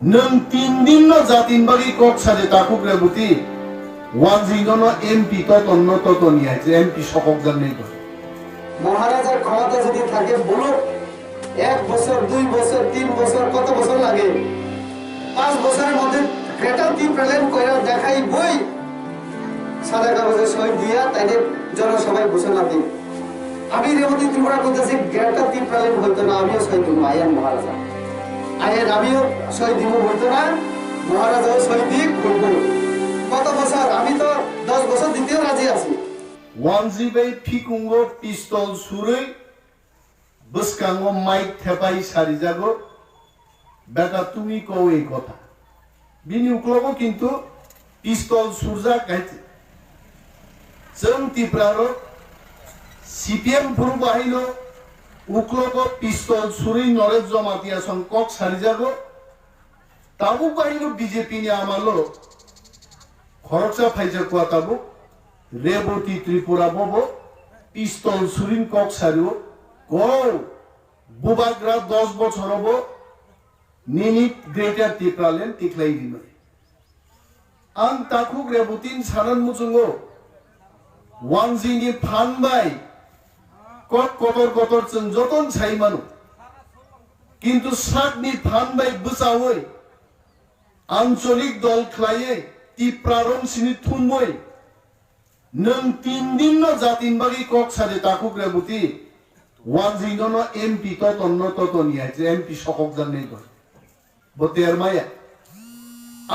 नों 3 दिन न जातिन बागी कक साजे ताकु ग्रेबुती ওয়ানজিগণ এমপি ততন্য তত নিয়ে আছে এমপি সকল জানেই তো মহারাজার ক্ষমতা যদি থাকে বলুক 1 বছর 2 বছর 3 বছর কত বছর লাগে 5 বছরের মধ্যে গ্রেটার টি প্রেজেন্ট কইরা দেখাই বই সাদা কাগজে সই দিয়া তাইলে জনসভায় ঘোষণা দিই আমি রেবতী ত্রিপুরা করতেছি গ্রেটার টি প্রেজেন্ট হইতো না আমিও সই দিব আইন মহারাজা আইন আমিও সই দিব হইতো না মহারাজাও সই দিক বলবো কত বছর আমি তো 10 বছর দিতেও রাজি আছি ওয়ানজিবাই ফিকুঙ্গো পিস্তল সুরই বসকাঙ্গো মাইক থেপাই সারিজাগো বেটা তুমি কও এই কথা বিনি উকলগো কিন্তু পিস্তল সুরজা গাইছে जों ত্রিপুরারো সিপিএম ফুরু বাহিনো উকলগো পিস্তল সুরই নরেশ জমাতিয়া সংকক সারিজাগো তাবু বাহিনো বিজেপি নি আমালো খরচা ফাইজা কুয়াতাবো রেবতী ত্রিপুরা ববো পিস্তল সুরিন কক সারিও গো বুবাগ্রা 10 বছর হবো নিনিট গ্রেটার ত্রিপুরালেন টিকলাই দিন আং তাকুক রেবতীন সারান মুচুঙ্গো ওয়ানজিনি ফানবাই কক কতর কতর চং যতন ছাইমানো কিন্তু সাতনি ফানবাই বসাওই আঞ্চলিক দল খ্লাইয়ে ত্রিপুরারং সিনি থুনবই नों 3 दिन न जातिन बागी कक साजे ताकुक रेबुती ওয়ানজিগণ এমপি ততন্য তত নিয়ে আছে এমপি সকল জানেই তো বতের মায়া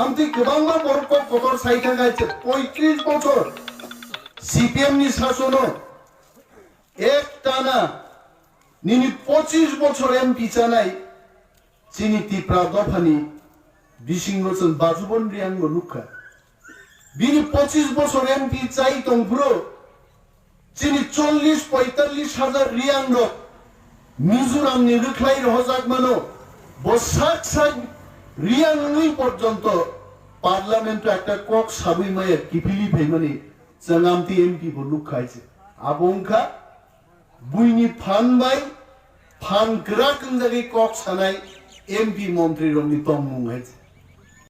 আমি গোবাংবার বরক কতর সাইকা গাইছে 35 বছর সিপিএম নি শাসন এক টানা নিনি 25 বছর এমপি চানাই চিনি ত্রিপুরা দফানি বিসিংগচন বাজুবন রিয়াঙ্গ লুকা বিনি 25 বছর এমপি চাই তংপুরো চিনি 40-45 হাজার রিয়াঙ্গ মিজোরাম নি রুখলাই রহজাক মানো বসাক সাক রিয়াঙ্গই পর্যন্ত পার্লামেন্ট একটা কক সাবুই মায়ের কিপিলি ফেমানি চাঙামতি এমপি বো লুখাইছে আবংখা বুইনি ফানবাই ফান গ্রাকং জাগি কক সানাই এমপি মন্ত্রী রংনি তংমুং হয়েছে